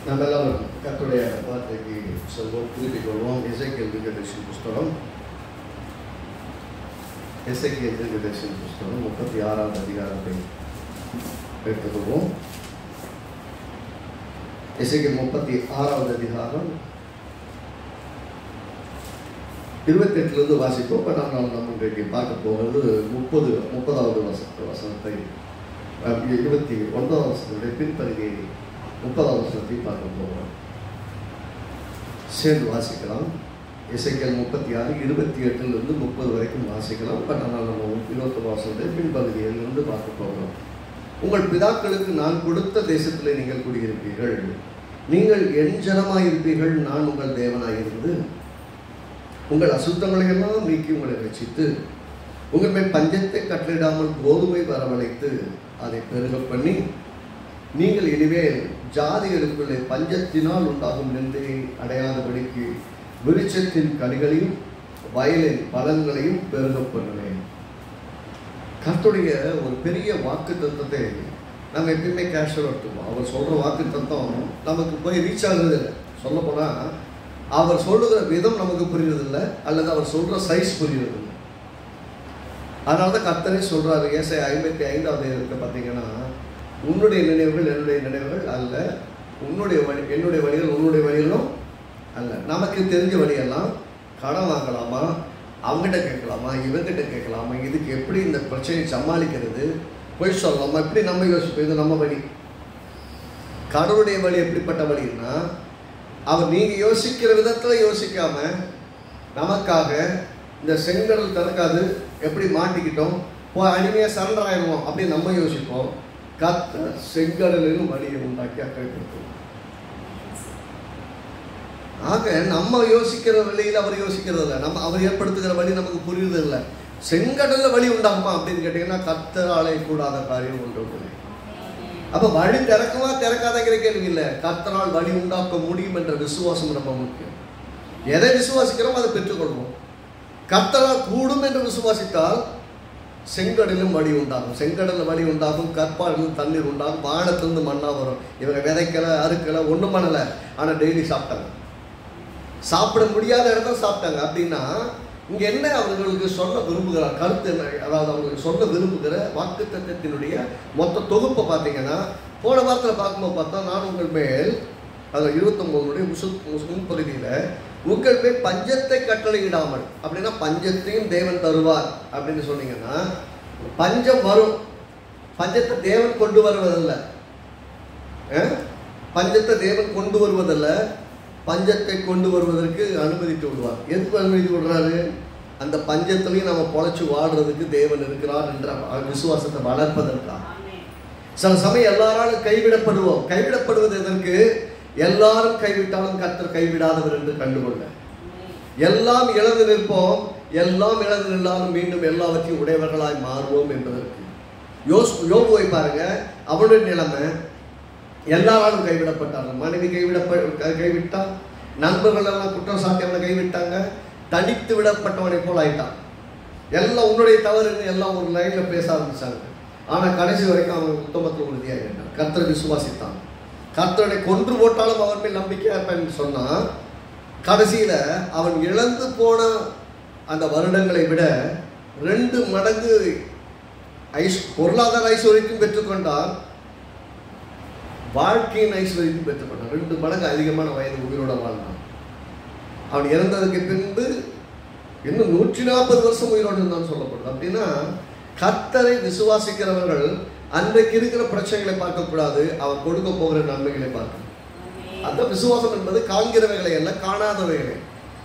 நம்ம எல்லாரும் கர்த்தருடைய வார்த்தைக்கு சொல்வோம், திருப்பிக் கொள்வோம். எசேக்கியேல் தீர்க்கதரிசி புஸ்தகம் 36வது அதிகாரத்தை எடுத்துக்கொள்வோம். எசேக்கியேல் 36வது அதிகாரம் 28 வாசிப்போம். இப்போ நாம் இன்றைக்கு பார்க்க போகிறது 30வது வசனத்தை 29வது வசனத்துடைய பின்பகுதியை 30வது வசனத்தை பார்க்க போகிறோம். சேர்ந்து வாசிக்கலாம். எசேக்கியேல் 36 28 30 வரைக்கும் வாசிக்கலாம். இப்போ நம்ம 20 வசனத்தை பின்பகுதியிலிருந்து பார்க்க போகிறோம். உங்கள் பிதாக்களுக்கு நான் கொடுத்த தேசத்தில் நீங்கள் குடியிருப்பீர்கள், நீங்கள் என் ஜனமாயிருப்பீர்கள், நான் உங்கள் தேவனாயிருந்து உங்கள் அசுத்தங்களை எல்லாம் நீக்கி உங்களை ரட்சித்து உங்கள் மேல் பஞ்சத்தை கட்டளிடாமல் கோதுமை வரவழைத்து அதை பெருக பண்ணி நீங்கள் இனிமேல் ஜாதிகளுக்குள்ளே பஞ்சத்தினால் உண்டாகும் நிந்தையை அடையாதபடிக்கு விருட்சத்தின் கனிகளையும் வயலின் பலன்களையும் பெருக பண்ணுவேன். கர்த்தருடைய ஒரு பெரிய வாக்கு தத்துவத்தை நம்ம எப்பயுமே கேஷுவல் எடுத்துப்போம். அவர் சொல்கிற வாக்கு தத்துவம் நமக்கு போய் ரீச் ஆகுறது இல்லை. சொல்ல போனால் அவர் சொல்லுகிற விதம் நமக்கு புரியுறதில்லை, அல்லது அவர் சொல்கிற சைஸ் புரியுறதில்லை. அதனால தான் கர்த்தரே சொல்கிறாரு. ஏசாயா 55 பார்த்தீங்கன்னா, உன்னுடைய நினைவுகள் என்னுடைய நினைவுகள் அல்ல, உன்னுடைய என்னுடைய வழிகள் உன்னுடைய வழிகளும் அல்ல. நமக்கு தெரிஞ்ச வழியெல்லாம் கடன் வாங்கலாமா, அவங்ககிட்ட கேட்கலாமா, இவங்கிட்ட கேட்கலாமா, இதுக்கு எப்படி இந்த பிரச்சனையை சமாளிக்கிறது, போய் சொல்லலாமா, இப்படி நம்ம யோசிப்போம். இது நம்ம வழி. கடவுளுடைய வழி எப்படிப்பட்ட வழின்னா, அவர் நீங்கள் யோசிக்கிற விதத்தில் யோசிக்காம நமக்காக இந்த செங்கடல் திறக்காது, எப்படி மாட்டிக்கிட்டோம், அடிமையாக சரண்டர் ஆயிடுவோம் அப்படின்னு நம்ம யோசிப்போம். கர்த்தர் செங்கடலிலும் வழியை உண்டாக்கி அக்கறைப்படுத்துவோம். ஆக நம்ம யோசிக்கிற வழியில் அவர் யோசிக்கிறது இல்லை, அவர் ஏற்படுத்துகிற வழி நமக்கு புரியுறது இல்லை. செங்கடலில் வழி உண்டாகுமா அப்படின்னு கேட்டீங்கன்னா, கர்த்தராலே கூடாத காரியம் ஒன்று. அப்போ வழி திறக்குமா திறக்காதங்கிற கேள்வி இல்லை, கர்த்தரால் வழி உண்டாக்க முடியும் என்ற விசுவாசம் ரொம்ப முக்கியம். எதை விசுவாசிக்கிறோம் அதை பெற்றுக்கொள்வோம். கர்த்தரால் கூடும் என்று விசுவாசித்தால் செங்கடலும் வழி உண்டாகும், செங்கடலில் வழி உண்டாகும், கற்பாடிலும் தண்ணீர் உண்டாகும், வானத்திலிருந்து மண்ணா வரும். இவங்க விதைக்கலை, அறுக்கலை, ஒன்றும் பண்ணலை, ஆனால் டெய்லி சாப்பிட்டாங்க. சாப்பிட முடியாத இடத்துல சாப்பிட்டாங்க. அப்படின்னா இங்கே என்ன அவர்களுக்கு சொல்ல விரும்புகிறார் கருத்து என்ன, அதாவது அவங்களுக்கு சொல்ல விரும்புகிற வாக்கு தத்துவத்தினுடைய மொத்த தொகுப்பை பார்த்தீங்கன்னா, போன வாரத்தில் பார்க்கும்போது பார்த்தா, நான் உங்கள் மேல், அதில் 29 முன்பகுதியில் உங்கள் மேல் பஞ்சத்தை கட்டளையிடாமல், அப்படின்னா பஞ்சத்தையும் தேவன் தருவார் அப்படின்னு சொன்னீங்கன்னா, பஞ்சம் வரும், பஞ்சத்தை தேவன் கொண்டு வருவதில்ல, பஞ்சத்தை தேவன் கொண்டு வருவதில்ல, பஞ்சத்தை கொண்டு வருவதற்கு அனுமதித்து விடுவார். எதுக்கு அனுமதித்து விடுறாரு? அந்த பஞ்சத்திலையும் நம்ம பொழைச்சி வாடுறதுக்கு தேவன் இருக்கிறார் என்ற விசுவாசத்தை வளர்ப்பதற்காக. சில சமயம் எல்லாராலும் கைவிடப்படுவோம். கைவிடப்படுவது எதற்கு? எல்லாரும் கைவிட்டாலும் கர்த்தர் கைவிடாதவர் என்று கண்டுகொள்ள. எல்லாம் இழந்து நிற்போம், எல்லாம் இழந்து நின்றாலும் மீண்டும் எல்லாவற்றையும் உடையவர்களாய் மாறுவோம் என்பதற்கு. யோபுவை பாருங்க, அவனுடைய நிலைமை எல்லாராலும் கைவிடப்பட்டார்கள். மனைவி கைவிட்டான், நண்பர்கள் எல்லாம் குற்றம் சாட்டி அவனை கைவிட்டாங்க, தடித்து விடப்பட்டவனை போல் ஆயிட்டான். எல்லாம் உன்னுடைய தவறுன்னு எல்லாம் ஒரு லைன்ல பேச ஆரம்பிச்சாங்க. ஆனால் கடைசி வரைக்கும் அவன் உத்தமத்தில் உறுதியாக இருந்தான். கர்த்தரை விசுவாசித்தான். கர்த்தரை கொன்று போட்டாலும் அவன் மேல் நம்பிக்கையா இருப்பான்னு சொன்னா, கடைசியில அவன் இழந்து போன அந்த வருடங்களை விட 2 மடங்கு பொருளாதார ஐஸ்வர்யத்தையும் பெற்றுக்கொண்டான், வாழ்க்கையின் ஐஸ்வர்யத்தையும் பெற்றுக்கொண்டான். 2 மடங்கு அதிகமான வயது உயிரோட வாழ்ந்தான். அவன் இறந்ததுக்கு பின்பு இன்னும் 140 வருஷம் உயிரோடு இருந்தான்னு சொல்லப்படுது. அப்படின்னா கர்த்தரை விசுவாசிக்கிறவர்கள் அன்றைக்கு இருக்கிற பிரச்சனைகளை பார்க்கக்கூடாது, அவர் கொடுக்க போகிற நன்மைகளை பார்க்கணும். அந்த விசுவாசம் என்பது காண்கிறவைகளை அல்ல, காணாதவைகளை.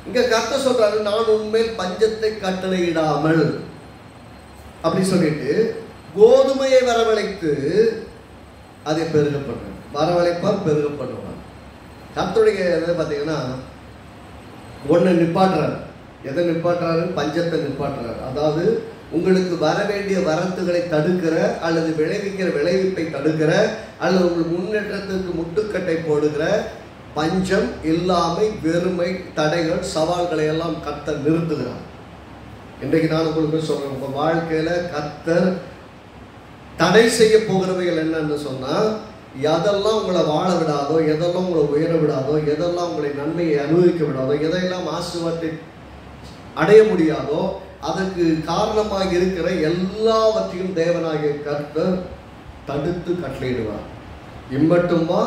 இங்க கர்த்தர் சொல்றாரு, நான் உண்மையில் பஞ்சத்தை கட்டளையிடாமல் அப்படி சொல்லிட்டு கோதுமையை வரவழைத்து அதை பெருக பண்ணுவேன். வரவழைப்பார், பெருக பண்ணுவார். கர்த்தருடைய எதை பார்த்தீங்கன்னா, ஒன்று நிப்பாட்டுறாரு. எதை நிப்பாட்டுறாரு? பஞ்சத்தை நிப்பாட்டுறாரு. அதாவது உங்களுக்கு வர வேண்டிய வரத்துகளை தடுக்கிற, அல்லது விளைவிக்கிற விளைவிப்பை தடுக்கிற, அல்லது உங்கள் முன்னேற்றத்திற்கு முட்டுக்கட்டை போடுகிற பஞ்சம், இல்லாமை, வெறுமை, தடைகள், சவால்களை எல்லாம் கர்த்தர் நிறுத்துகிறார். இன்றைக்கு நான் உங்களுக்கு சொல்றேன், உங்கள் வாழ்க்கையில கர்த்தர் தடை செய்ய போகிறவைகள் என்னன்னு சொன்னா, எதெல்லாம் உங்களை வாழ விடாதோ, எதெல்லாம் உங்களை உயர விடாதோ, எதெல்லாம் உங்களை நன்மையை அனுபவிக்க விடாதோ, எதையெல்லாம் ஆசீர்வாதத்தை அடைய முடியாதோ, அதற்கு காரணமாக இருக்கிற எல்லாவற்றையும் தேவனாகிய கர்த்தர் தடுத்து கட்டளையிடுவார். இம்மட்டுமா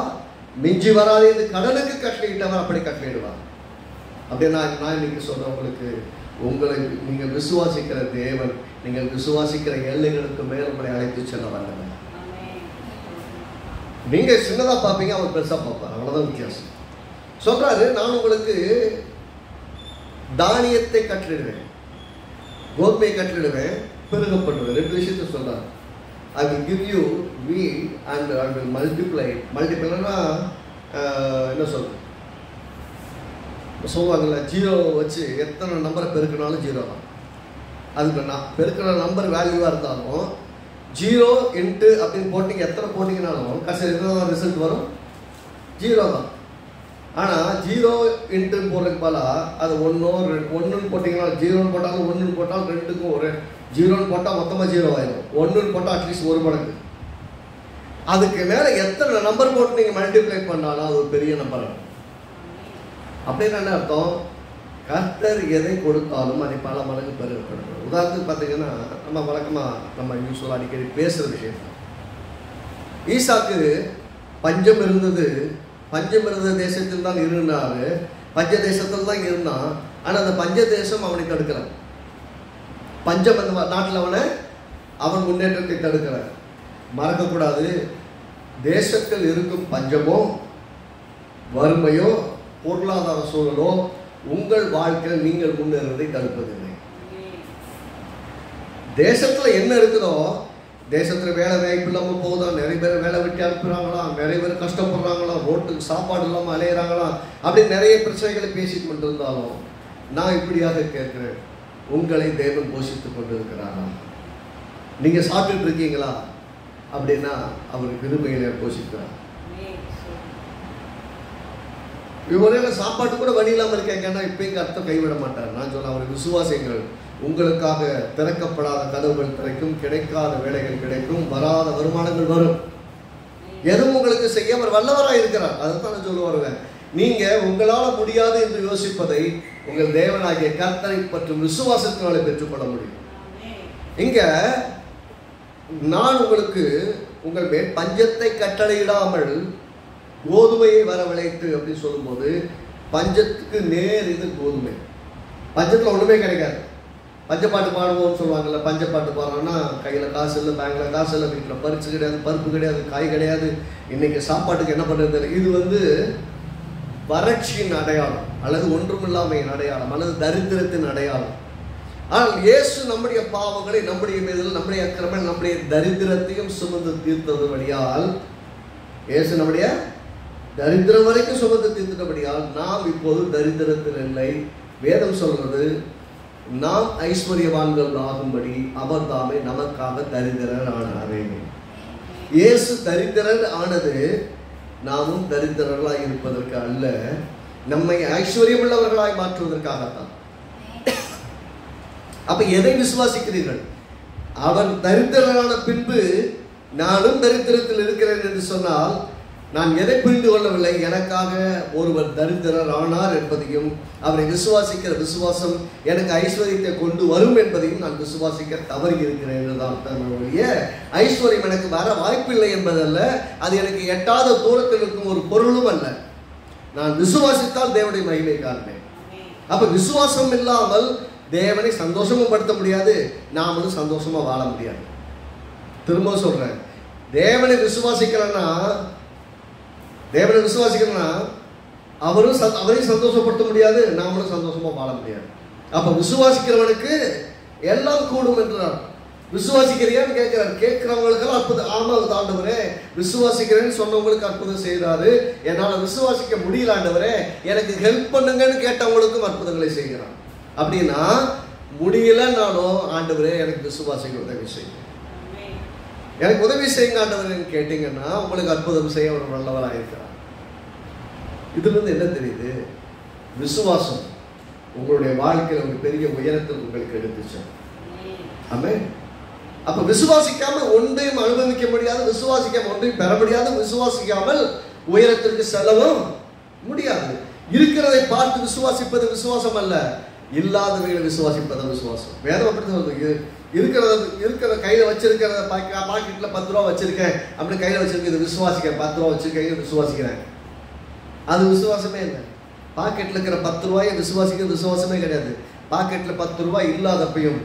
மிஞ்சி வராது இது கடலுக்கு கட்டளையிட்டவர் அப்படி கட்டளையிடுவார். அப்படின்னா நான் இன்னைக்கு சொல்றவங்களுக்கு, உங்களை நீங்கள் விசுவாசிக்கிற தேவன் நீங்கள் விசுவாசிக்கிற எல்லைகளுக்கு மேல் உங்களை அழைத்து செல்ல வல்லவர். நீங்க சின்னதா பார்ப்பீங்க, அவர் பெருசா பார்ப்பார், அவ்வளவுதான் வித்தியாசம். சொல்றாரு, நான் உங்களுக்கு தானியத்தை கட்டளிடுவேன், கோதுமையை கட்டளிடுவேன், பெருக பண்ணுவேன். 2 விஷயத்தை சொல்றாரு. I will give you wheat and I will multiply. மல்டிப்ளைனா என்ன சொல்றது சொல்லுவாங்கல்ல, ஜீரோ வச்சு எத்தனை நம்பரை பெருக்கினாலும் ஜீரோ தான். அதுக்கு நான் பெருக்கிற நம்பர் வேல்யூவாக இருந்தாலும் 0 இன்ட்டு அப்படின்னு போட்டிங்க, எத்தனை போட்டிங்கனாலும் கடைசியில் என்ன ரிசல்ட் வரும்? 0 தான். ஆனால் 0 இன்ட்டுன்னு போடுறதுக்கு பதிலாக அது 1 போட்டிங்கன்னா 0ன்னு போட்டாலும் 1ன்னு போட்டாலும் 2க்கும் ஒரு 0ன்னு போட்டால் மொத்தமாக 0 ஆயிடும். 1ன்னு போட்டால் அட்லீஸ்ட் 1 மடங்கு. அதுக்கு மேலே எத்தனை நம்பர் போட்டு நீங்கள் மல்டிப்ளை பண்ணாலும் அது ஒரு பெரிய நம்பர். அப்படின்னு என்ன அர்த்தம்? கர்த்தர் எதை கொடுத்தாலும் அதை பல மடங்கு பெருகப்படும். உதாரணத்துக்கு பார்த்தீங்கன்னா, நம்ம வழக்கமாக நம்ம யூஸ்வலாக அடிக்கடி பேசுகிற விஷயம், ஈசாக்கு பஞ்சம் இருந்தது, பஞ்சம் இருந்த தேசத்தில் தான் இருந்தார், பஞ்ச தேசத்தில் தான் இருந்தான். ஆனால் அந்த பஞ்ச தேசம் அவனை தடுக்கிறான். பஞ்சம் அந்த நாட்டில் அவன் முன்னேற்றத்தை தடுக்கிறான். மறக்கக்கூடாது, தேசத்தில் இருக்கும் பஞ்சமோ வறுமையோ பொருளாதார சூழலோ உங்கள் வாழ்க்கையில் நீங்கள் முன்னேறுவதை தடுப்பதில்லை. தேசத்தில் என்ன இருக்குதோ, தேசத்தில் வேலை வாய்ப்பு இல்லாமல் போகுதான், நிறைய பேர் வேலை விட்டு அனுப்புகிறாங்களாம், நிறைய பேர் கஷ்டப்படுறாங்களாம், ரோட்டுக்கு சாப்பாடு இல்லாமல் அலையிறாங்களாம், அப்படி நிறைய பிரச்சனைகளை பேசிட்டு கொண்டு இருந்தாலும் நான் இப்படியாக கேட்கிறேன், உங்களை தேவன் போஷித்துக் கொண்டு இருக்கிறாரா? நீங்கள் சாப்பிட்டுட்டு இருக்கீங்களா? அப்படின்னா அவர் கிருபையிலே போஷிக்கிறார். ஒரே சாப்பாட்டு கூட வழி இல்லாமல் இருக்கேங்கன்னா இப்பயும் அர்த்தம் கைவிட மாட்டார். நான் சொல்ல, அவர் விசுவாசிகள், உங்களுக்காக திறக்கப்படாத கதவுகள் திறக்கும், கிடைக்காத வேலைகள் கிடைக்கும், வராத வருமானங்கள் வரும். எதுவும் உங்களுக்கு செய்ய அவர் வல்லவராக இருக்கிறார். அதைத்தான் நான் சொல்ல வருவேன். நீங்க உங்களால் முடியாது என்று யோசிப்பதை உங்கள் தேவனாகிய கர்த்தரை பற்றும் விசுவாசத்தினாலே பெற்றுக்கொள்ள முடியும். இங்க நான் உங்களுக்கு உங்கள் மேல் பஞ்சத்தை கட்டளையிடாமல் கோதுமையை வரவழைத்து அப்படின்னு சொல்லும்போது, பஞ்சத்துக்கு நேர் இது கோதுமை. பஞ்சத்தில் ஒன்றுமே கிடைக்காது. பஞ்சப்பாட்டு பாடுவோம்னு சொல்லுவாங்கல்ல, பஞ்சப்பாட்டு பாடுறோம்னா கையில் காசு இல்லை, பேங்கில் காசு இல்லை, வீட்டில் பரிசு கிடையாது, பருப்பு கிடையாது, காய் கிடையாது, இன்னைக்கு சாப்பாட்டுக்கு என்ன பண்ணுறது? இது வறட்சியின் அடையாளம், அல்லது ஒன்றுமில்லாமையின் அடையாளம், அல்லது தரித்திரத்தின் அடையாளம். ஆனால் இயேசு நம்முடைய பாவங்களை, நம்முடைய மீதில், நம்முடைய அக்கிரமங்கள், நம்முடைய தரித்திரத்தையும் சுமந்து தீர்த்தது வழியால், இயேசு நம்முடைய தரித்திரம் வரைக்கும் சுமந்து தீர்த்தபடியால் நாம் இப்போது தரித்திரத்தில் இல்லை. வேதம் சொல்றது, நாம் ஐஸ்வர்யவான்கள் ஆகும்படி அவர் தாமே நமக்காக தரித்திரர் ஆனாரே. இயேசு தரித்திரர் ஆனது நாமும் தரித்திரர்களாய் இருப்பதற்கு அல்ல, நம்மை ஐஸ்வர்யமுள்ளவர்களாய் மாற்றுவதற்காகத்தான். அப்ப எதை விசுவாசிக்கிறீர்கள்? அவர் தரித்திரரான பின்பு நானும் தரித்திரத்தில் இருக்கிறேன் என்று சொன்னால், நான் எதை புரிந்து கொள்ளவில்லை? எனக்காக ஒருவர் தரித்திரர் ஆனார் என்பதையும், அவரை விசுவாசிக்கிற விசுவாசம் எனக்கு ஐஸ்வர்யத்தை கொண்டு வரும் என்பதையும் நான் விசுவாசிக்க தவறி இருக்கிறேன் என்றுதான். ஐஸ்வர்யம் எனக்கு வர வாய்ப்பில்லை என்பதல்ல, அது எனக்கு எட்டாத தூரத்தில் இருக்கும் ஒரு பொருளும் அல்ல. நான் விசுவாசித்தால் தேவனுடைய மகிமை காண்பேன். அப்ப விசுவாசம் இல்லாமல் தேவனை சந்தோஷமும் படுத்த முடியாது, நாமளும் சந்தோஷமா வாழ முடியாது. திரும்ப சொல்றேன், தேவனை விசுவாசிக்கலன்னா அவரையும் சந்தோஷப்படுத்த முடியாது, நாமளும் சந்தோஷமா வாழ முடியாது. அப்ப விசுவாசிக்கிறவனுக்கு எல்லாம் கூடும் என்றார். விசுவாசிக்கிறியான்னு கேட்கிறார். கேட்கிறவங்களுக்கு அற்புதம், ஆமா ஆண்டவரே விசுவாசிக்கிறேன்னு சொன்னவங்களுக்கு அற்புதம் செய்யறாரு, என்னால விசுவாசிக்க முடியல ஆண்டவரே எனக்கு ஹெல்ப் பண்ணுங்கன்னு கேட்டவங்களுக்கும் அற்புதங்களை செய்கிறான். அப்படின்னா முடியலன்னாலும் ஆண்டவரே எனக்கு விசுவாசிக்க உதவி செய்யும், எனக்கு உதவி செய்யுங்க ஆண்டவரேன்னு கேட்டீங்கன்னா உங்களுக்கு அற்புதம் செய்ய அவர் நல்லவராக இருக்கிறார். இதுல இருந்து என்ன தெரியுது? விசுவாசம் உங்களுடைய வாழ்க்கையில் ஒரு பெரிய உயரத்தில் உங்களுக்கு எடுத்துச்சு. ஆமென். அப்ப விசுவாசிக்காமல் ஒன்றையும் அனுபவிக்க முடியாது, விசுவாசிக்காமல் ஒன்றையும் பெற முடியாது, விசுவாசிக்காமல் உயரத்திற்கு செல்லவும் முடியாது. இருக்கிறதை பார்த்து விசுவாசிப்பது விசுவாசம் அல்ல, இல்லாதவைகளை விசுவாசிப்பது விசுவாசம். வேதம் அப்படி சொல்றது. இருக்கிற கையில வச்சிருக்கிறத பாக்கெட்ல 10 ரூபா வச்சிருக்கேன், அப்படி கையில வச்சிருக்கேன் விசுவாசிக்கிறேன், 10 ரூபா வச்சிருக்கேன் விசுவாசிக்கிறேன், அது விசுவாசமே இல்லை. பாக்கெட்ல இருக்கிற 10 ரூபாயை விசுவாசிக்கிறது விசுவாசமே கிடையாது. பாக்கெட்ல 10 ரூபாய் இல்லாதப்பையும்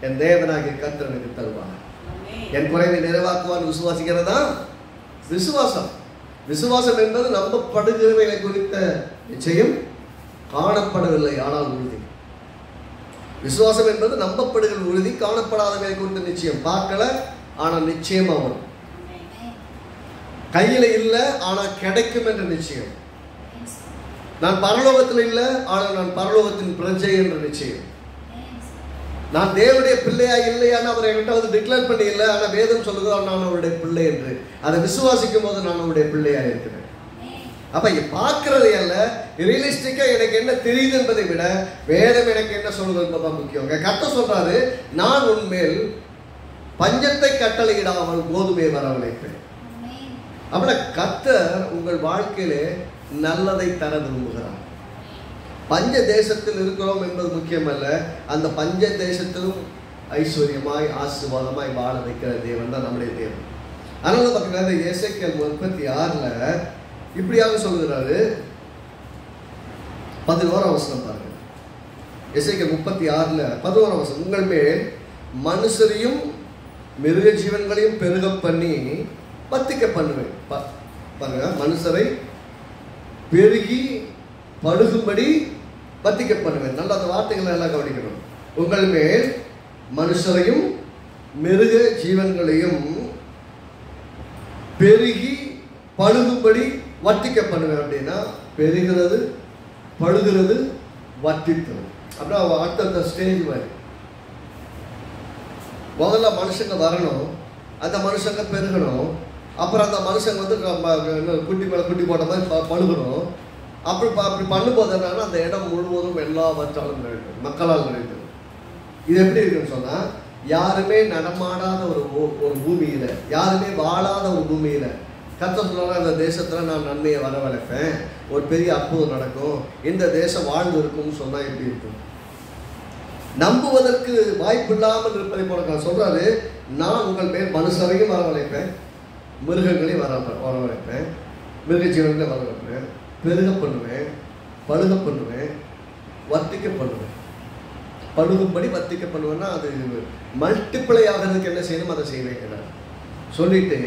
என் தேவனாகிய கர்த்தர் எனக்கு தருவார், என் குறைவை நிறைவாக்குவான் விசுவாசிக்கிறதா விசுவாசம். விசுவாசம் என்பது நம்பப்படுகிறவைகளை குறித்த நிச்சயம், காணப்படவில்லை ஆனால் உறுதி. விசுவாசம் என்பது நம்பப்படுகிற உறுதி, காணப்படாதவை குறித்த நிச்சயம். பார்க்கல ஆனால் நிச்சயமா வரும். கையில இல்லை ஆனால் கிடைக்கும் என்ற நிச்சயம். நான் பரலோகத்தில் இல்லை ஆனால் நான் பரலோகத்தின் பிரஜை என்ற நிச்சயம். நான் தேவனுடைய பிள்ளையா இல்லையான்னு அவர் என்கிட்ட வந்து டிக்ளேர் பண்ணி இல்லை, ஆனால் வேதம் சொல்லுகிறார் நான் அவருடைய பிள்ளை என்று. அதை விசுவாசிக்கும் போது நான் அவருடைய பிள்ளையா இருக்கிறேன். அப்ப பார்க்கறது அல்ல, ரியலிஸ்டிக்கா எனக்கு என்ன தெரியுது என்பதை விட வேதம் எனக்கு என்ன சொல்றது என்பதுதான் முக்கியம். கர்த்தர் சொல்றாரு, நான் உன்மேல் பஞ்சத்தை கட்டளையிடாமல் கோதுமையை வரவழைப்பேன். அப்ப கர்த்தர் உங்கள் வாழ்க்கையிலே நல்லதை தர விரும்புகிறார். பஞ்ச தேசத்தில் இருக்கிறோம் என்பது முக்கியமல்ல, அந்த பஞ்ச தேசத்திலும் ஐஸ்வர்யமாய் ஆசீர்வாதமாய் வாழ வைக்கிற தேவன் தான் நம்முடைய தேவன். அதனால பார்த்தீங்கன்னா எசேக்கியேல் 36 இப்படியாக சொல்லுகிறாரு. 11ஆம் வசனம் பாருங்க. எசேக்கியேல் 36 11ஆம் வசனம், உங்கள் மேல் மனுஷரையும் மிருக ஜீவன்களையும் பெருக பண்ணி வத்திக்க பண்ணுவேன். பாருங்க, மனுஷரை பெருகி படுகும்படி வத்திக்க பண்ணுவேன். நல்ல அந்த வார்த்தைகளை எல்லாம் கவனிக்கணும். உங்கள் மேல் மனுஷரையும் மிருக ஜீவன்களையும் பெருகி பழுகும்படி வர்த்திக்க பண்ணுவேன். அப்படின்னா பெருகிறது, பழுகிறது, வர்த்தித்தல். அப்புறம் அடுத்த ஸ்டேஜ் மாதிரி முதல்ல மனுஷங்க வரணும், அந்த மனுஷங்க பெருகணும், அப்புறம் அந்த மனுஷங்க வந்து குட்டி மேலே குட்டி போட்ட மாதிரி பழுகணும். அப்படி பண்ணும்போது என்னன்னா அந்த இடம் முழுவதும் எல்லாவற்றாலும் நிறைந்தது, மக்களால் நிறைந்தது. இது எப்படி இருக்குன்னு சொன்னா, யாருமே நடமாடாத ஒரு பூமியில, யாருமே வாழாத ஒரு பூமியில கர்த்தர் சொல்றாங்க, அந்த தேசத்துல நான் நன்மையை வரவழைப்பேன், ஒரு பெரிய அற்புதம் நடக்கும், இந்த தேசம் வாழ்ந்து இருக்கும்னு சொன்னா எப்படி இருக்கும்? நம்புவதற்கு வாய்ப்பு இல்லாமல் இருப்பதை போல சொல்றாரு, நான் உங்கள் பேர் மனுஷரையும் வரவழைப்பேன், மிருகங்களையும் வரவழைப்பேன், மிருக ஜீவன்களையும் வரவழைப்பேன், பெருக பண்ணுவேன், பழுக பண்ணுவேன், வர்த்திக்க பண்ணுவேன். பழுகும்படி வர்த்திக்க பண்ணுவேன்னா அது மல்டிப்ளை ஆகிறதுக்கு என்ன செய்யணும் அதை செய்வேன் சொல்லிட்டு,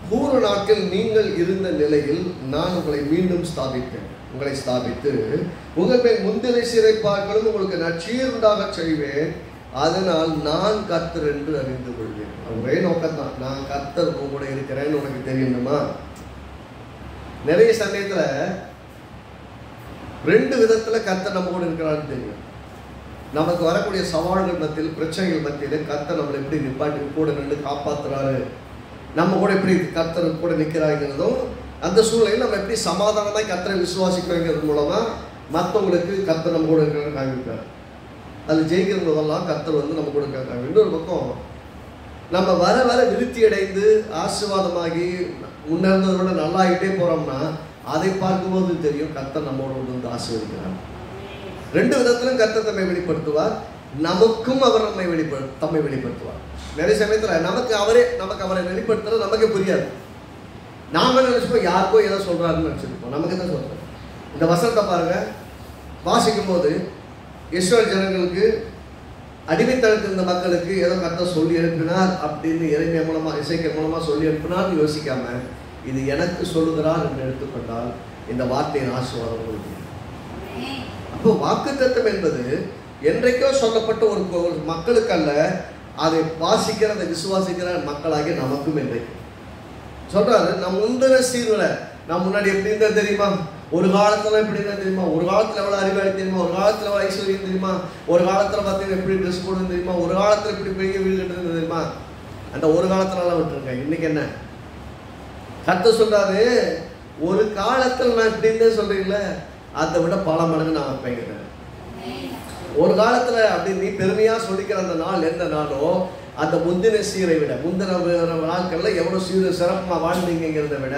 பூர்வ நாட்கள் நீங்கள் இருந்த நிலையில் நான் உங்களை மீண்டும் ஸ்தாபிப்பேன், உங்களை ஸ்தாபித்து உங்கள் மேல் முந்தினை சிறைப்பார்களும் உங்களுக்கு நற்சீருண்டாக செய்வேன், அதனால் நான் கர்த்தர் என்று அறிந்து கொள்வேன். ஒரே நோக்கம்தான், நான் கர்த்தர் கூட இருக்கிறேன்னு உனக்கு தெரியணுமா? நிறைய சமயத்துல 2 விதத்துல கர்த்தர் நம்ம கூட இருக்கிறான்னு தெரியும். நமக்கு வரக்கூடிய சவால்கள் மத்தியில், பிரச்சனைகள் மத்தியில கர்த்தர் நம்மளை எப்படி நிப்பாட்டி கூட நின்று காப்பாத்துறாரு, நம்ம கூட எப்படி கர்த்தர் கூட நிற்கிறாங்கிறதும், அந்த சூழ்நிலையில் நம்ம எப்படி சமாதானமாய் கர்த்தரை விசுவாசிக்கிறது மூலமா மற்றவங்களுக்கு கர்த்தர் நம்ம கூட இருக்கிறான்னு காமிப்பார். அது ஜெயிக்கிற போதெல்லாம் கர்த்தர் வந்து நம்ம கூட இருக்காங்க. இன்னொரு பக்கம் நம்ம வர வர விருத்தி அடைந்து ஆசீர்வாதமாகி முன்னேறதை விட நல்லாகிட்டே போறோம்னா அதை பார்க்கும்போது தெரியும் கர்த்தர் நம்மோட வந்து ஆசீர்வதிக்கிறார். 2 விதத்திலும் கர்த்தர் தம்மை வெளிப்படுத்துவார், நமக்கும் அவர் தம்மை வெளிப்படுத்துவார். நிறைய சமயத்துல நமக்கு அவரை வெளிப்படுத்துறது நமக்கே புரியாது. நாம நினைச்சுப்போம் யாருக்கோ ஏதோ சொல்றாருன்னு நினைச்சிருப்போம், நமக்கு தான் சொல்றோம். இந்த வசனத்தை பாருங்க, வாசிக்கும் போது இஸ்ரவேல் ஜனங்களுக்கு அடிமைத்தனத்தில் இருந்த மக்களுக்கு ஏதோ கர்த்தர் சொல்லி அனுப்பினார் அப்படின்னு எரேமியா மூலமா எசேக்கியேல் மூலமா சொல்லி அனுப்பினார்னு யோசிக்காம இது எனக்கு சொல்லுகிறார் என்று எடுத்துக்கொண்டால் இந்த வார்த்தையின் ஆசீர்வாதம் உங்களுக்கு. அப்போ வாக்குத்தத்தம் என்பது என்றைக்கோ சொல்லப்பட்ட ஒரு மக்களுக்கு அல்ல, அதை வாசிக்கிற அதை விசுவாசிக்கிற மக்களாகிய நமக்கும் என்றைக்கு சொல்றாரு. நம்ம முந்தின சீர்களை நான் முன்னாடி எப்படி இருந்தா தெரியுமா, ஒரு காலத்துல எப்படி இருந்தா தெரியுமா, ஒரு காலத்துல எவ்வளவு அறிவாளி தெரியுமா, ஒரு காலத்துல எவ்வளவு ஐஸ்வர்யம் தெரியுமா, ஒரு காலத்துல பார்த்தீங்கன்னா எப்படி ட்ரெஸ் போடுறது தெரியுமா, ஒரு காலத்துல எப்படி பெரிய வீடு கட்டுறது தெரியுமா, அந்த ஒரு காலத்துலலாம் விட்டுருங்க. இன்னைக்கு என்ன கர்த்தர் சொல்றாரு, ஒரு காலத்துல நான் இப்படி இருந்தே சொல்றீங்களே அதை விட பல மடங்கு நான் வைப்பேங்கிறேன். ஒரு காலத்துல அப்படி நீ பெருமையா சொல்லிக்கிற அந்த நாள் எந்த நாளோ அந்த முந்தின சீரை விட, முந்தின நாட்களில் எவ்வளோ சிறப்பாக வாழ்ந்தீங்கிறத விட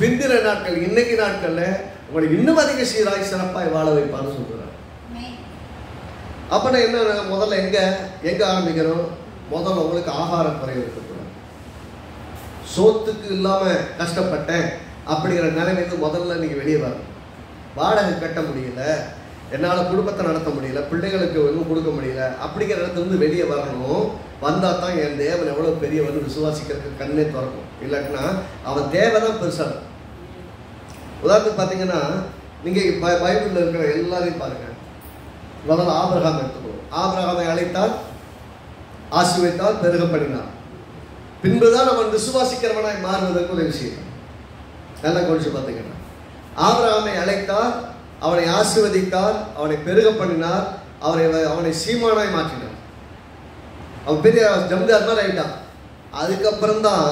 பிந்தின நாட்கள், இன்னைக்கு நாட்களில் உங்களை இன்னும் அதிக சீராய் சிறப்பாய் வாழ வைப்பான்னு சொல்கிறார். அப்படின்னா என்ன, முதல்ல எங்க ஆரம்பிக்கணும்? முதல்ல உங்களுக்கு ஆகார குறைவு இருக்கக்கூடாது. சோத்துக்கு இல்லாம கஷ்டப்பட்டேன் அப்படிங்கிற நிலைமைக்கு முதல்ல நீங்க வெளியே வரணும். வாடகை கட்ட முடியல, என்னால் குடும்பத்தை நடத்த முடியல, பிள்ளைகளுக்கு ஒன்றும் கொடுக்க முடியல அப்படிங்கிற இடத்துல இருந்து வெளியே வரணும். வந்தால் தான் என் தேவன் எவ்வளோ பெரியவன் விசுவாசிக்கிறதுக்கு கண்ணே திறக்கும். இல்லைன்னா அவன் தேவை தான் பெருசாக. உதாரணத்துக்கு பார்த்தீங்கன்னா, நீங்கள் பைபிளில் இருக்கிற எல்லாரையும் பாருங்க. முதல்ல ஆபிரகாம் எடுத்துக்கணும். ஆபிரகாமை அழைத்தால், ஆசீர்வதித்தால், பெருக பண்ணினார். பின்புதான் அவன் விசுவாசிக்கிறவனாய் மாறுவதற்கு உதவி செய்யணும். நல்லா கொஞ்சம் பார்த்தீங்கன்னா, ஆபிரகாமை அழைத்தார், அவனை ஆசீர்வதித்தார், அவனை பெருக பண்ணினார், அவனை சீமானாய் மாற்றினார். அவன் பெரிய ஜமீன்தார் மாதிரி ஆயிட்டான். அதுக்கப்புறம் தான்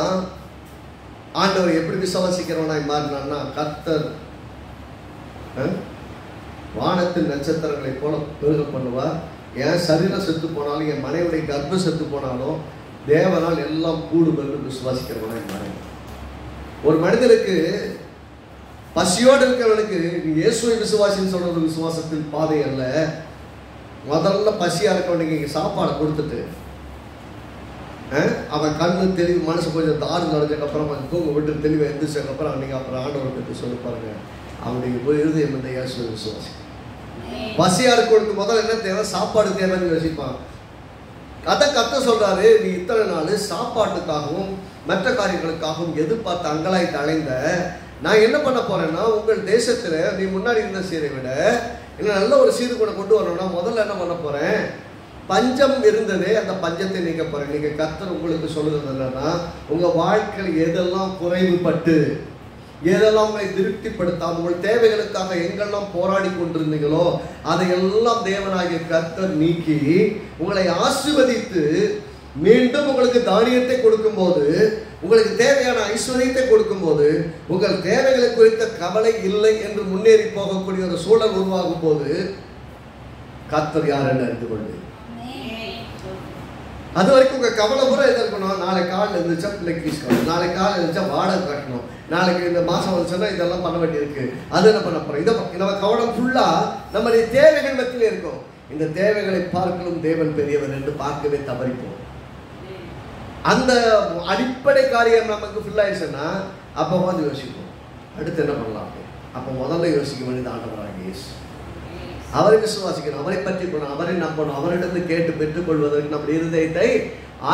ஆண்டவர் எப்படி விசுவாசிக்கிறவனாய் மாறினான்னா, கர்த்தர் வானத்தின் நட்சத்திரங்களை போல பெருக பண்ணுவார். என் சரீரம் செத்து போனாலும், என் மனைவியுடைய கர்ப்பம் செத்து போனாலும் தேவனால் எல்லாம் கூடும் என்று விசுவாசிக்கிறவனாய் மாறினார். ஒரு மனிதனுக்கு, பசியோடு இருக்கிறவனுக்கு இயேசுவை விசுவாசின்னு சொல்றது விசுவாசத்தின் பாதை அல்ல. முதல்ல பசியா இருக்கவனுக்கு இங்கே சாப்பாடை கொடுத்துட்டு அவன் கண்ணு தெளிவு, மனசு கொஞ்சம் தாடு நடந்ததுக்கப்புறம் அவன் தூங்க விட்டு தெளிவை எந்திரிச்சதுக்கப்புறம் நீங்கள் அப்புறம் ஆண்டவரை பற்றி சொல்லி பாருங்க. அவனுடைய இருதயம் இந்த இயேசுவை விசுவாசி. பசியா இருக்கவனுக்கு முதல்ல என்ன தேவை? சாப்பாடு தேவைன்னு யோசிப்பான். அதை கர்த்தர் சொல்றாரு, நீ இத்தனை நாள் சாப்பாட்டுக்காகவும் மற்ற காரியங்களுக்காகவும் எதிர்பார்த்து அங்கலாய்த்து அலைந்த, நான் என்ன பண்ண போறேன்னா, உங்கள் தேசத்துல நீ முன்னாடி இருந்த சீரை விட இன்னும் நல்ல ஒரு சீரு கூட கொண்டு வரணும்னா முதல்ல என்ன பண்ண போறேன்? பஞ்சம் இருந்ததே, அந்த பஞ்சத்தை நீக்க போறேன். நீங்க கர்த்தர் உங்களுக்கு சொல்லுறது என்னன்னா, உங்க வாழ்க்கையில் எதெல்லாம் குறைவுபட்டு, எதெல்லாம் உங்களை திருப்திப்படுத்தாம, உங்கள் தேவைகளுக்காக எங்கெல்லாம் போராடி கொண்டிருந்தீங்களோ அதையெல்லாம் தேவனாகிய கர்த்தர் நீக்கி உங்களை ஆசீர்வதித்து மீண்டும் உங்களுக்கு தானியத்தை கொடுக்கும் போது, உங்களுக்கு தேவையான ஐஸ்வர்யத்தை கொடுக்கும் போது, உங்கள் தேவைகளை குறித்த கவலை இல்லை என்று முன்னேறி போகக்கூடிய ஒரு சூழல் உருவாகும் போது கர்த்தர் யார் என்று அறிந்து கொண்டு, அது வரைக்கும் உங்க கவலை பூரா எது இருக்கணும்? நாளை காலையில் இருந்துச்சா பிள்ளைக்கு ஃபீஸ் கட்டணும், நாளை காலையில் இருந்துச்சா வாடகை கட்டணும், நாளைக்கு இந்த மாதம் வந்துச்சுன்னா இதெல்லாம் பண்ண வேண்டியிருக்கு, அது என்ன பண்ண போறோம், இதை நம்ம கவனம் ஃபுல்லா நம்முடைய தேவைகள் மத்தியிலே இருக்கும். இந்த தேவைகளை பார்க்கலும் தேவன் பெரியவர் என்று பார்க்கவே தவறிப்போம். அந்த அடிப்படை காரியம் நமக்கு ஃபில் ஆயிடுச்சுன்னா அப்போ வந்து யோசிப்போம், அடுத்து என்ன பண்ணலாம். அப்போ முதல்ல யோசிக்க வேண்டியது ஆண்டவராகிய இயேசு. அவரை விசுவாசிக்கணும், அவரை பற்றி கொள்ளணும், அவரை நம்பணும், அவரிடத்து கேட்டு பெற்றுக்கொள்வதற்கு நம்முடைய இருதயத்தை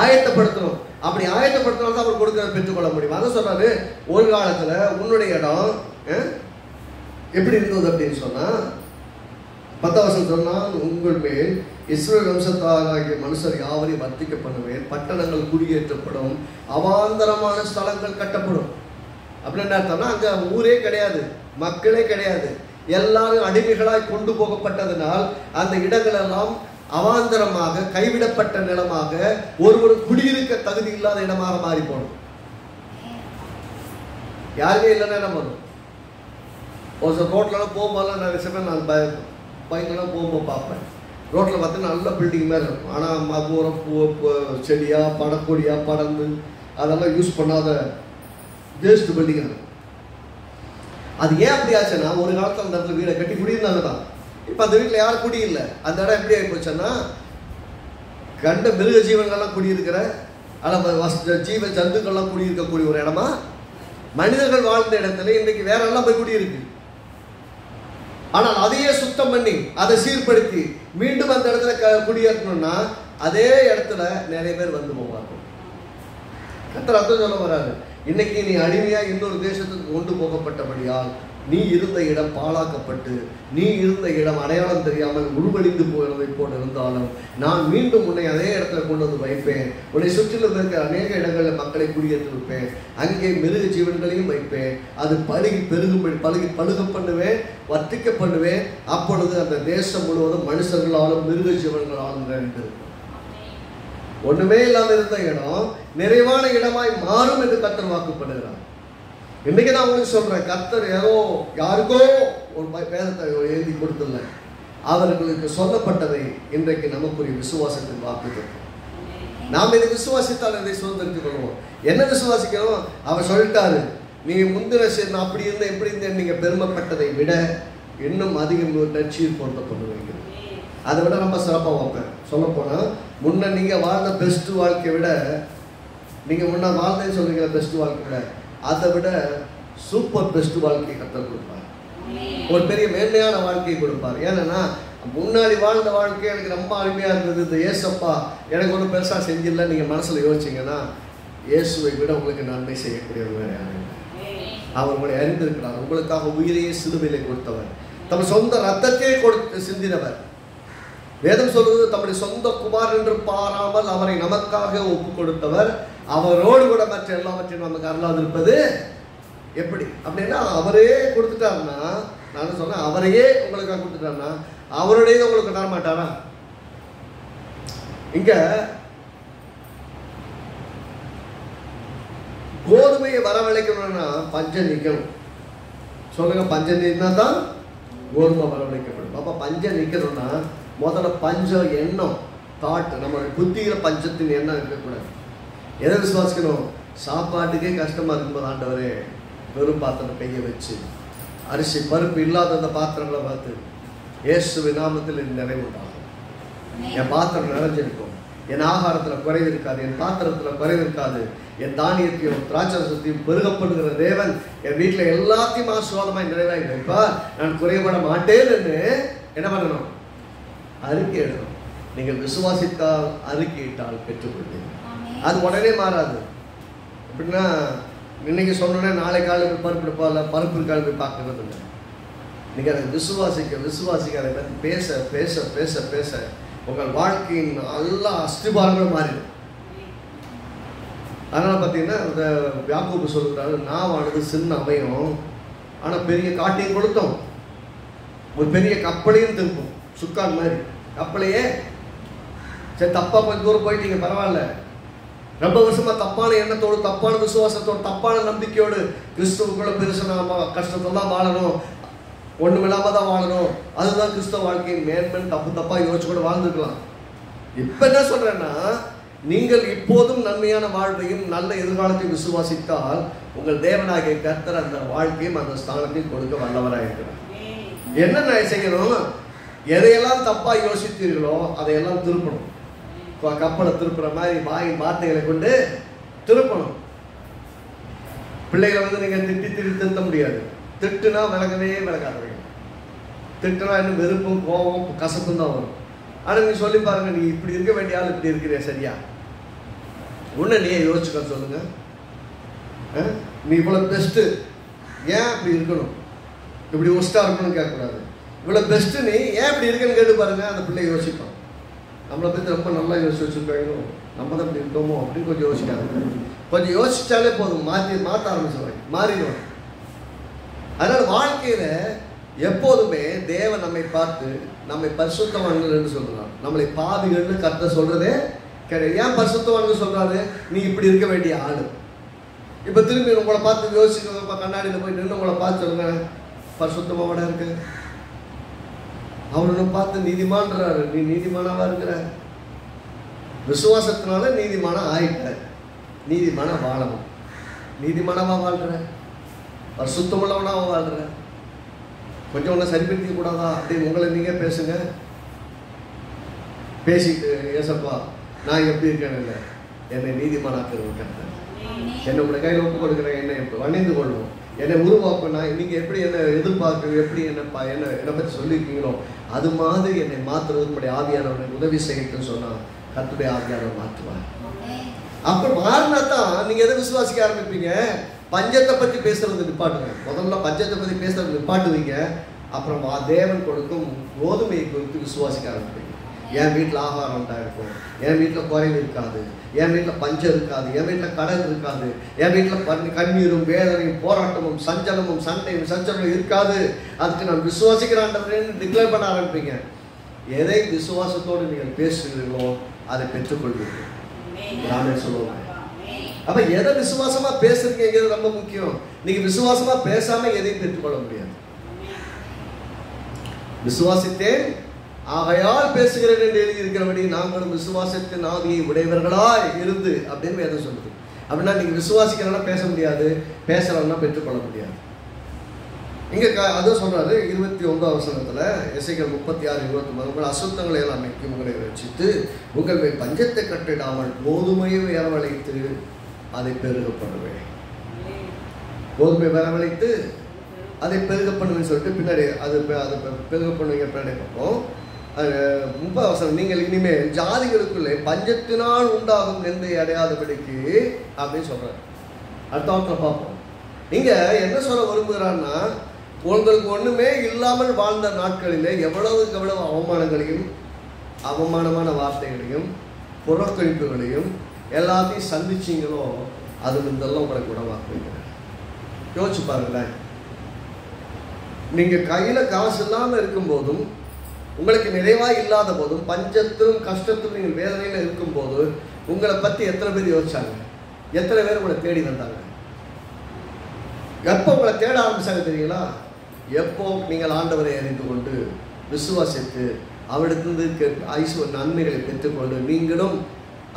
ஆயத்தப்படுத்தணும். அப்படி ஆயத்தப்படுத்தினால்தான் தான் அவர் கொடுக்கறத பெற்றுக்கொள்ள முடியும். அதை சொல்றாரு, ஒரு காலத்துல உன்னுடைய இடம் எப்படி இருந்தது அப்படின்னு சொன்னா, 10 வருஷம் சொன்னால், உங்கள் மேல் இஸ்ரவேல் வம்சத்தாராகிய மனுஷர் யாவரையும் வர்த்திக்க பண்ணுவேன், பட்டணங்கள் குடியேற்றப்படும், அவாந்தரமான ஸ்தலங்கள் கட்டப்படும். அப்படின்னு என்ன அர்த்தம்னா, அங்க ஊரே கிடையாது, மக்களே கிடையாது, எல்லாரும் அடிமைகளாய் கொண்டு போகப்பட்டதனால் அந்த இடங்கள் எல்லாம் அவாந்தரமாக கைவிடப்பட்ட நிலமாக, ஒருவர் குடியிருக்க தகுதி இல்லாத இடமாக மாறி போடும். யாருமே இல்லைன்னா என்ன பண்ணும்? ஒரு ரோட்லாம் போகும்போதெல்லாம் நிறைய சமயம் நான் பைக்கெல்லாம் போகும்போது பார்ப்பேன், ரோட்டில் பார்த்து நல்ல பில்டிங் மாதிரி இருக்கும், ஆனால் பூரா செடியா படக்கொடியா படந்து அதெல்லாம் யூஸ் பண்ணாத வேஸ்ட் பில்டிங் இருக்கும். அது ஏன் அப்படி ஆச்சுன்னா, ஒரு காலத்தில் அந்த இடத்துல வீடை கட்டி குடியிருந்தாங்க தான். இப்போ அந்த வீட்டில் யாரும் குடி இல்லை. அந்த இடம் எப்படி ஆகி போச்சுன்னா, கண்ட மிருக ஜீவன்கள்லாம் குடியிருக்கிற, ஆனால் ஜீவ ஜந்துக்கள்லாம் குடியிருக்கக்கூடிய ஒரு இடமா மனிதர்கள் வாழ்ந்த இடத்துல இன்றைக்கு வேற எல்லாம் போய் குடியிருக்கு. ஆனால் அதையே சுத்தம் பண்ணி அதை சீர்படுத்தி மீண்டும் அந்த இடத்துல குடியேற்றணும்னா அதே இடத்துல நிறைய பேர் வந்து போவாங்க. கர்த்தர் அர்த்தம் சொல்ல வராது, இன்னைக்கு நீ அடிமையா இன்னொரு தேசத்துக்கு கொண்டு போகப்பட்டபடியால் நீ இருந்த இடம் பாழாக்கப்பட்டு, நீ இருந்த இடம் அடையாளம் தெரியாமல் உருவழிந்து போகிறதை போல இருந்தாலும் நான் மீண்டும் உன்னை அதே இடத்துல கொண்டு வந்து வைப்பேன். உன்னை சுற்றிலும் இருக்கிற அநேக இடங்களில் மக்களை குடியேற்றி வைப்பேன், அங்கே மிருக ஜீவன்களையும் வைப்பேன், அது பழுகி பழுக பண்ணுவேன், வர்த்திக்க பண்ணுவேன். அப்பொழுது அந்த தேசம் முழுவதும் மனுஷர்களாலும் மிருக ஜீவன்களாலும் நிறைந்திருக்கும். ஒண்ணுமே இல்லாமல் இருந்த இடம் நிறைவான இடமாய் மாறும் என்று கர்த்தர் வாக்குப்படுகிறார். இன்னைக்கு நான் உங்களுக்கு சொல்றேன், கர்த்தர் யாருக்கோ ஒரு வேதத்தை எழுதி கொடுத்துள்ள, அவர்களுக்கு சொல்லப்பட்டதை இன்றைக்கு நமக்குரிய விசுவாசத்தின் வாக்குத்தத்தம். நாம் இதை விசுவாசித்தால் இதை சுதந்திரித்துக் கொள்வோம். என்ன விசுவாசிக்கணும்? அவர் சொல்லிட்டாரு, நீங்க முந்தின சேர்ந்து அப்படி இருந்த இப்படி இருந்த நீங்க பெருமைப்பட்டதை விட இன்னும் அதிகம் நச்சீர் போட்ட பண்ணுவீங்க. அதை விட ரொம்ப சிறப்பாக வைப்பேன். சொல்ல போனா முன்ன நீங்க வாழ்ந்த பெஸ்ட் வாழ்க்கையை விட, நீங்க முன்ன வாழ்ந்தேன்னு சொல்றீங்க பெஸ்ட் வாழ்க்கை விட, அதை விட சூப்பர் பெஸ்ட் வாழ்க்கையை கற்றுக் கொடுப்பார். ஒரு பெரிய மேன்மையான வாழ்க்கையை கொடுப்பார். ஏன்னா முன்னாடி வாழ்ந்த வாழ்க்கை எனக்கு ரொம்ப அருமையாக இருந்தது, இந்த ஏசப்பா எனக்கு ஒன்றும் பெருசாக செஞ்சிடல நீங்கள் மனசில் யோசிச்சிங்கன்னா, இயேசுவை விட உங்களுக்கு நன்மை செய்யக்கூடியவர் வேறு யாரும். அவர் உங்களை அறிந்திருக்கிறார். உங்களுக்காக உயிரையே சிலுவையிலே கொடுத்தவர், தம் சொந்த ரத்தத்தையே கொடுத்து சிந்தினவர். வேதம் சொல்வது தம்முடைய சொந்த குமார் என்று பாராமல் அவரை நமக்காக ஒப்பு கொடுத்தவர். அவரோடு கூட மற்ற எல்லாவற்றையும் நமக்கு அருளாதிருப்பது எப்படி அப்படின்னா, அவரே கொடுத்துட்டாருன்னா, நான் சொன்னேன் அவரையே உங்களுக்காக கொடுத்துட்டாருன்னா அவருடைய உங்களுக்கு தர மாட்டாரா? இங்க கோதுமையை வரவழைக்கணும்னா பஞ்சம் நீக்கணும். சொல்லுங்க, பஞ்சம் நீக்கினா தான் கோதுமை வரவழைக்கப்படும். அப்ப பஞ்சம் நீக்கணும்னா முதல்ல பஞ்சம் எண்ணம், தாட், நம்மளுடைய புத்தியில பஞ்சத்தின் எண்ணம் இருக்கக்கூடாது. எதை விசுவாசிக்கணும்? சாப்பாட்டுக்கே கஷ்டமா இருக்கும்போது ஆண்டவரே வெறும் பாத்திரம் கையை வச்சு அரிசி பருப்பு இல்லாத அந்த பாத்திரங்களை பார்த்து இயேசுவின் நாமத்தில் நிறைவுண்டாகும். என் பாத்திரம் நிறைஞ்சிருக்கும், என் ஆகாரத்தில் குறைவு இருக்காது, என் பாத்திரத்தில் குறைவு இருக்காது, என் தானியத்தையும் திராட்சரசத்தையும் பெருகப்படுகிற தேவன் என் வீட்டில் எல்லாத்தையும் ஆசீர்வாதமாய் நிறைவாகி வைப்பார், நான் குறைபட மாட்டேன்னு என்ன பண்ணணும்? அறிக்கையிடணும். நீங்கள் விசுவாசித்தால் அறிக்கையிட்டால் பெற்றுக்கொள்வீங்க. அது உடனே மாறாது. எப்படின்னா இன்னைக்கு சொன்னோன்னே நாளை காலையில் பருப்பு எடுப்பால பருப்பு இருக்காது போய் பார்க்கறது இல்லை. நீங்கள் அதை விசுவாசிக்க அதை பற்றி பேச பேச பேச பேச உங்கள் வாழ்க்கையின் எல்லா அஸ்திபாரங்களும் மாறிடும். அதனால் பார்த்தீங்கன்னா இந்த யாக்கோபு சொல்கிறாரு, நாவானது சின்ன அமையும் ஆனால் பெரிய காட்டையும் கொடுத்தோம், ஒரு பெரிய கப்பலையும் திருப்போம். சுக்கான் மாதிரி கப்பலையே சரி தப்பாக கொஞ்சம் தூரம் போயிட்டீங்க பரவாயில்ல, ரொம்ப வருஷமா தப்பான எண்ணத்தோடு தப்பான விசுவாசத்தோடு தப்பான நம்பிக்கையோடு கிறிஸ்துவுக்குள்ள பெருசு நாம கஷ்டத்தெல்லாம் வாழணும், ஒண்ணுமில்லாம தான் வாழணும், அதுதான் கிறிஸ்தவ வாழ்க்கையின் மேன்மன் தப்பா யோசிச்சு கூட வாழ்ந்துக்கலாம். இப்ப என்ன சொல்றேன்னா, நீங்கள் இப்போதும் நன்மையான வாழ்வையும் நல்ல எதிர்காலத்தையும் விசுவாசித்தால் உங்கள் தேவனாகிய கர்த்தர் அந்த வாழ்க்கையும் அந்த ஸ்தானத்தையும் கொடுக்க வல்லவராக இருக்கிறார். என்ன செய்யணும்? எதையெல்லாம் தப்பா யோசித்தீர்களோ அதையெல்லாம் திருப்பணும். கப்பலை திருப்புற மாதிரி வாயின் வார்த்தைகளை கொண்டு திருப்பணும். பிள்ளைகளை நீங்க திட்டி திருத்த முடியாது. திட்டுனா விலகவே விலகாதவங்க. திட்டுனா இன்னும் வெறுப்பும் கோபம் கசப்பும் தான் வரும். ஆனால் நீ சொல்லி பாருங்க, நீ இப்படி இருக்க வேண்டிய ஆள் இப்படி இருக்கிறியா சரியா? உன்னை நீ யோசிச்சுக்க சொல்லுங்க. நீ இவ்வளவு பெஸ்ட், ஏன் இப்படி இருக்கணும், இப்படி ஒஸ்டா இருக்கணும்னு கேட்கக்கூடாது. இவ்வளவு பெஸ்ட் நீ ஏன் இப்படி இருக்குன்னு கேட்டு பாருங்க. அந்த பிள்ளை யோசிப்போம். நம்மளை பற்றி ரொம்ப நல்லா யோசிச்சு வச்சுருக்காங்க, நம்ம தான் இப்படி இருக்கோமோ அப்படின்னு கொஞ்சம் யோசிக்காங்க. கொஞ்சம் யோசிச்சாலே போதும், மாற்ற ஆரம்பிச்சுருவாங்க, மாறிடுவாங்க. அதனால வாழ்க்கையில எப்போதுமே தேவன் நம்மை பார்த்து நம்மை பரிசுத்தவான்கள் என்று சொல்றார். நம்மளை பாவிகள்னு கர்த்தர் சொல்றதே கிடையாது. ஏன் பரிசுத்தவான்கள் சொல்றாரு? நீ இப்படி இருக்க வேண்டிய ஆளு. இப்ப திரும்பி உங்களை பார்த்து யோசிக்க, கண்ணாடியில் போய் நின்று உங்களை பார்த்து சொல்லுங்க, பரிசுத்தமாவோட இருக்கு. அவனை பார்த்து நீதிமான்றாரு, நீ நீதிமானவா இருக்கிற. விசுவாசத்தினால நீதிமான ஆயிட்ட, நீதிமான வாழணும். நீதிமானவா வாழ்ற, பரிசுத்தமுள்ளவனாவா வாழ்ற. கொஞ்சம் ஒன்றை சரிப்படுத்திக்க கூடாதா அப்படின்னு உங்களை நீங்க பேசுங்க. பேசிட்டு ஏசப்பா நான் எப்படி இருக்கேன், இல்லை என்னை நீதிமானாக்க, என்னை உங்களை கையில் ஒப்பு கொடுக்குறேன், என்னை வணிந்து கொள்வோம், என்னை உருவாக்குனா நீங்க எப்படி என்ன எதிர்பார்க்க, எப்படி என்னை பற்றி சொல்லியிருக்கீங்களோ அது மாதிரி என்னை மாற்றுறது உங்களுடைய ஆவியானவரை உதவி செய்யணும்னு சொன்னா கர்த்தருடைய ஆவியானவர் மாற்றுவார். அப்புறம் மாறினா தான் நீங்க எதை விசுவாசிக்க ஆரம்பிப்பீங்க. பஞ்சத்தை பற்றி பேசுறது நிப்பாட்டுங்க. முதல்ல பஞ்சத்தை பற்றி பேசுறது நிப்பாட்டுவீங்க. அப்புறம் தேவன் கொடுக்கும் கோதுமையை குறித்து விசுவாசிக்க ஆரம்பிப்பீங்க. என் வீட்டில் ஆகாரம் உண்டாயிருக்கும், என் வீட்டில் குறைவு இருக்காது, என் வீட்டில் பஞ்சம் இருக்காது, என் வீட்டில் கடன் இருக்காது, என் வீட்டில் கண்ணீரும் வேதனையும் போராட்டமும் சஞ்சலமும் சண்டையும் சஞ்சலமும் இருக்காது. அதுக்கு நான் விசுவாசிக்கிறான்றேன்னு டிக்ளேர் பண்ண ஆரம்பிப்பீங்க. எதை விசுவாசத்தோடு நீங்கள் பேசுகிறீர்களோ அதை பெற்றுக்கொள்வீர்கள். நானே சொல்லுவேன். அப்ப எதை விசுவாசமா பேசுறீங்கிறது ரொம்ப முக்கியம். நீங்க விசுவாசமா பேசாம எதையும் பெற்றுக்கொள்ள முடியாது. விசுவாசித்தேன் ஆகையால் பேசுகிறேன் என்று எழுதியிருக்கிறபடி நாங்களும் விசுவாசத்தின் ஆவியை உடையவர்களாய் இருந்து அப்படின்னு வேதம் சொல்லுது. அப்படின்னா நீங்க விசுவாசிக்கிறனா பேச முடியாது, பேசலன்னா பெற்றுக்கொள்ள முடியாது. இங்க அதுவும் சொல்றாரு 29 வசனத்துல, எசேக்கியேல் 36:29, உங்கள் அசுத்தங்களை எல்லாம் நீக்கி உங்களை ரட்சித்து உங்கள் மேல் பஞ்சத்தை கட்டிடாமல் கோதுமையை வரவழைத்து அதை பெருக பண்ணுவேன். கோதுமை வரவழைத்து அதை பெருக பண்ணுவேன்னு சொல்லிட்டு பின்னாடி அது பெருக பண்ணுவீங்க பின்னாடி பார்ப்போம். 30 வசனம், நீங்கள் இனிமேல் ஜாதிகளுக்குள்ளே பஞ்சத்தினால் உண்டாகும் நெந்தை அடையாதபடிக்கு அப்படின்னு சொல்றாரு. அடுத்த வாரத்தில் பார்ப்போம். இங்க என்ன சொல்ல விரும்புகிறான்னா, உங்களுக்கு ஒண்ணுமே இல்லாமல் வாழ்ந்த நாட்களிலே எவ்வளவுக்கு எவ்வளவு அவமானங்களையும் அவமானமான வார்த்தைகளையும் புறக்கணிப்புகளையும் எல்லாத்தையும் சந்திச்சிங்களோ அது இதெல்லாம் உங்களை குணமாக்குவீங்க. யோசிச்சு பாருங்களேன். நீங்க கையில காசு இல்லாம இருக்கும் போதும், உங்களுக்கு நிறைவா இல்லாத போதும், பஞ்சத்திலும் கஷ்டத்திலும் நீங்கள் வேதனையில இருக்கும் போது உங்களை பத்தி எத்தனை பேர் யோசிச்சாங்க? எத்தனை பேர் உங்களை தேடி வந்தாங்க? எப்போ உங்களை தேட ஆரம்பிச்சாங்க தெரியுங்களா? எப்போ நீங்கள் ஆண்டவரை அறிந்து கொண்டு விசுவாசித்து அவரிடத்திலிருந்து ஐஸ்வர்ய நன்மைகளை பெற்றுக்கொண்டு நீங்களும்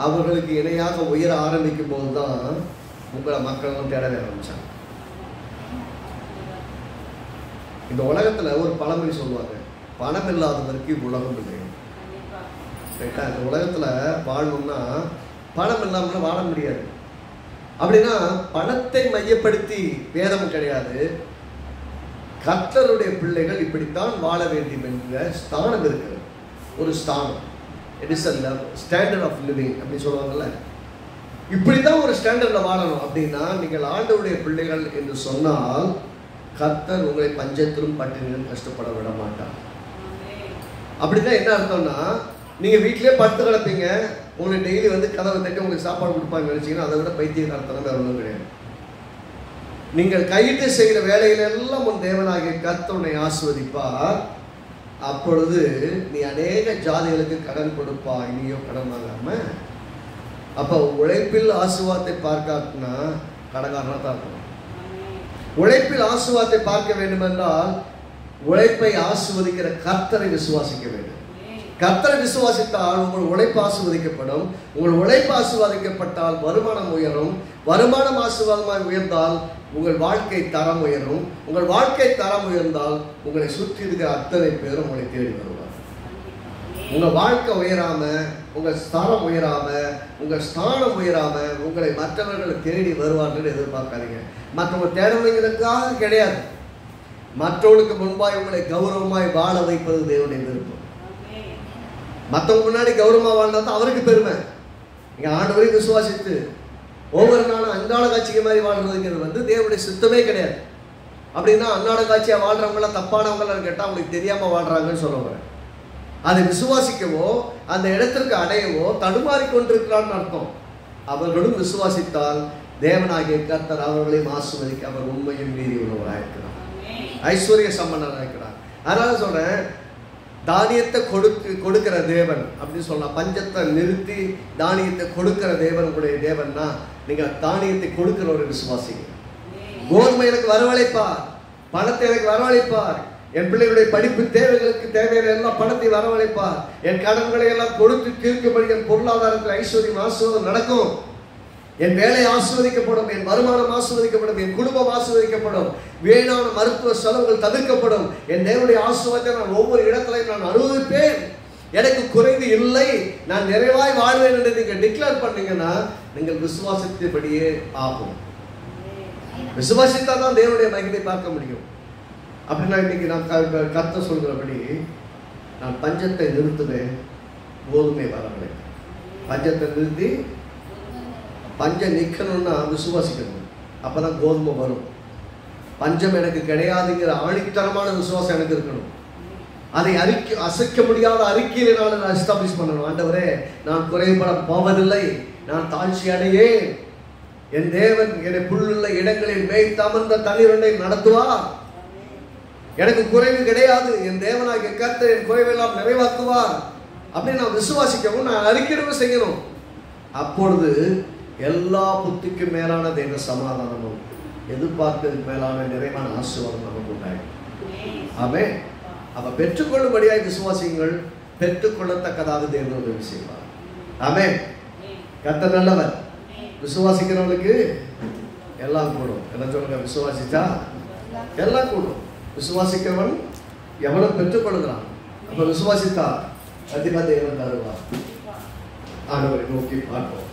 அவர்களுக்கு இணையாக உயர ஆரம்பிக்கும் போது தான் உங்களை மக்களும் தேடவே ஆரம்பிச்சாங்க. இந்த உலகத்துல ஒரு பழமொழி சொல்லுவாங்க, பணம் இல்லாதவருக்கு உலகம் இல்லை. ரைட்டா? இந்த உலகத்துல வாழணும்னா பணம் இல்லாமல் வாழ முடியாது. அப்படின்னா பணத்தை மையப்படுத்தி வேதம் கிடையாது. கர்த்தருடைய பிள்ளைகள் இப்படித்தான் வாழ வேண்டும் என்ற ஸ்தானம் இருக்கிறது. ஒரு ஸ்தானம், it is a standard of living அப்படின்னு சொல்லுவாங்கல்ல. இப்படிதான் ஒரு ஸ்டாண்டர்ட்ல வாழணும். அப்படின்னா நீங்கள் ஆண்டவருடைய பிள்ளைகள் என்று சொன்னால் கர்த்தர் உங்களை பஞ்சத்திலும் பட்டினிலும் கஷ்டப்பட விட மாட்டார். அப்படின்னா என்ன அர்த்தம்னா, நீங்க வீட்டிலேயே படுத்து கிடப்பீங்க, உங்களுக்கு டெய்லி வந்து கதவை தட்டி உங்களுக்கு சாப்பாடு கொடுப்பாங்க நினைச்சீங்கன்னா அதை விட பைத்தியக்காரத்தனம் வேற ஒன்றும் கிடையாது. நீங்கள் கையிட்டு செய்கிற வேலையிலெல்லாம் உன் தேவனாகிய கர்த்தர் உன்னை ஆசீர்வதிப்பார். அப்பொழுது நீ அநேக ஜாதிகளுக்கு கடன் கொடுப்பாய், நீயோ கடன் வாங்காம. அப்போ உழைப்பில் ஆசீர்வாதத்தை பார்க்காட்டினா கடன்காரனா தான் இருக்கணும். உழைப்பில் ஆசீர்வாதத்தை பார்க்க வேண்டும் என்றால் உழைப்பை ஆசீர்வதிக்கிற கர்த்தரை விசுவாசிக்க வேண்டும். கர்த்தரை விசுவாசித்தால் உங்கள் உழைப்பு ஆசீர்வதிக்கப்படும். உங்கள் உழைப்பு ஆசீர்வதிக்கப்பட்டால் வருமானம் உயரும். வருமானம் ஆசீர்வாதமாக உயர்ந்தால் உங்கள் வாழ்க்கை தரம் உயரும். உங்கள் வாழ்க்கை தரம் உயர்ந்தால் உங்களை சுற்றி இருக்கிற அத்தனை பேரும் உங்களை தேடி வருவார். உங்க வாழ்க்கை உயராம, உங்க ஸ்தானம் உயராம, உங்க ஸ்தானம் உயராம உங்களை மற்றவர்களை தேடி வருவார்கள் எதிர்பார்க்காதீங்க. மற்றவங்க தேடுவதற்காக கிடையாது. மற்றவர்களுக்கு முன்பாய் உங்களை கௌரவமாய் வாழ வைப்பது தேவனுடைய விருப்பம். மற்றவங்க முன்னாடி கௌரவமா வாழ்ந்தா தான் அவருக்கு பெருமை. நீங்க ஆண்டவரை விசுவாசித்து ஒவ்வொரு நாளும் அன்றாட காட்சிக்கு மாதிரி வாழ்றதுங்கிறது வந்து தேவனுடைய சித்தமே கிடையாது. அப்படின்னா அன்றாட காட்சியா வாழ்றவங்களாம் தப்பானவங்களான்னு கேட்டால் அவங்களுக்கு தெரியாம வாழ்றாங்கன்னு சொல்லுவாங்க. அதை விசுவாசிக்கவோ அந்த இடத்திற்கு அடையவோ தடுமாறி கொண்டிருக்கிறான்னு அர்த்தம். அவர்களும் விசுவாசித்தால் தேவனாகிய கர்த்தர் அவர்களையும் ஆசீர்வதிக்க அவர் உண்மையும் மீறி உள்ளவராயிருக்கிறார், ஐஸ்வர்ய சம்பந்தனாக இருக்கிறார். அதனால சொல்றேன், தானியத்தை கொடுக்கிற தேவன் அப்படின்னு சொல்லலாம். பஞ்சத்தை நிறுத்தி தானியத்தை கொடுக்கிற தேவன் உங்களுடைய தேவன்னா நீங்க தானியத்தை கொடுக்கிற ஒரு விசுவாசிங்க. கோதுமை எனக்கு வரவழைப்பார், பணத்தை எனக்கு வரவழைப்பார், என் பிள்ளைகளுடைய படிப்பு தேவைகளுக்கு தேவையான எல்லாம் பணத்தை வரவழைப்பார், என் கடன்களை எல்லாம் கொடுத்து தீர்க்கும்படி என் பொருளாதாரத்தில் ஐஸ்வர்யம் ஆசீர்வாதம் நடக்கும், என் வேலை ஆசீர்வதிக்கப்படும், என் வருமானம் ஆசீர்வதிக்கப்படும், என் குடும்பம் ஆசீர்வதிக்கப்படும், வீணான மருத்துவ செலவுகள் தவிர்க்கப்படும், என் தேவனுடைய ஆசீர்வாதத்தை நான் ஒவ்வொரு இடத்திலையும் நான் அனுபவிப்பேன், எனக்கு குறைந்து இல்லை, நான் நிறைவாய் வாழ்வேன் என்று நீங்க டிக்ளேர் பண்ணீங்கன்னா நீங்கள் விசுவாசத்தின்படியே ஆகும். விசுவாசித்தா தான் தேவனுடைய மகிமை பார்க்க முடியும். அப்படின்னா இன்னைக்கு நான் கர்த்தர் சொல்கிறபடி நான் பஞ்சத்தை நிறுத்துவேன், கோதுமை வரவில்லை. பஞ்சத்தை நிறுத்தி பஞ்சம் நிற்கணும்னா விசுவாசிக்கணும், அப்பதான் கோதுமை வரும். பஞ்சம் எனக்கு கிடையாதுங்கிற ஆணித்தரமான விசுவாசம் எனக்கு இருக்கணும். அதை அசைக்க முடியாத அறிக்கையில நான் எஸ்டாப்ளிஷ் பண்ணணும். ஆண்டவரே, நான் குறைபட போவதில்லை, நான் தாழ்ச்சி அடையேன், என் தேவன் என்னை புல்லுள்ள இடங்களில் மேய்த்தமர்ந்த தண்ணீரை நடத்துவார், எனக்கு குறைவு கிடையாது, என் தேவனாகிய கர்த்தர் என் குறைவெல்லாம் நிறைவாக்குவார் அப்படின்னு நான் விசுவாசிக்கவும் நான் அறிக்கையிடவும் செய்யணும். அப்பொழுது எல்லா புத்திக்கு மேலான தேவ சமாதானமும் எதிர்பார்க்கிறதுக்கு மேலான நிறைவான ஆசீர்வாதம் நமக்கு உண்டாயிடும். ஆமென். அப்ப பெற்றுக்கொள்ளும்படியாய் விசுவாசியுங்கள். பெற்றுக்கொள்ளத்தக்கதாக தேவன் உதவி செய்வார். ஆமென். கர்த்தர் நல்லவர். விசுவாசிக்கிறவனுக்கு எல்லாம் கூடும். என்ன சொல்லுங்க? விசுவாசிச்சா எல்லாம் கூடும். விசுவாசிக்கிறவன் எவனும் பெற்றுக்கொள்கிறான். அப்ப விசுவாசித்தா கண்டிப்பா தேவன் தருவார். ஆண்டவரை நோக்கி பார்ப்போம்.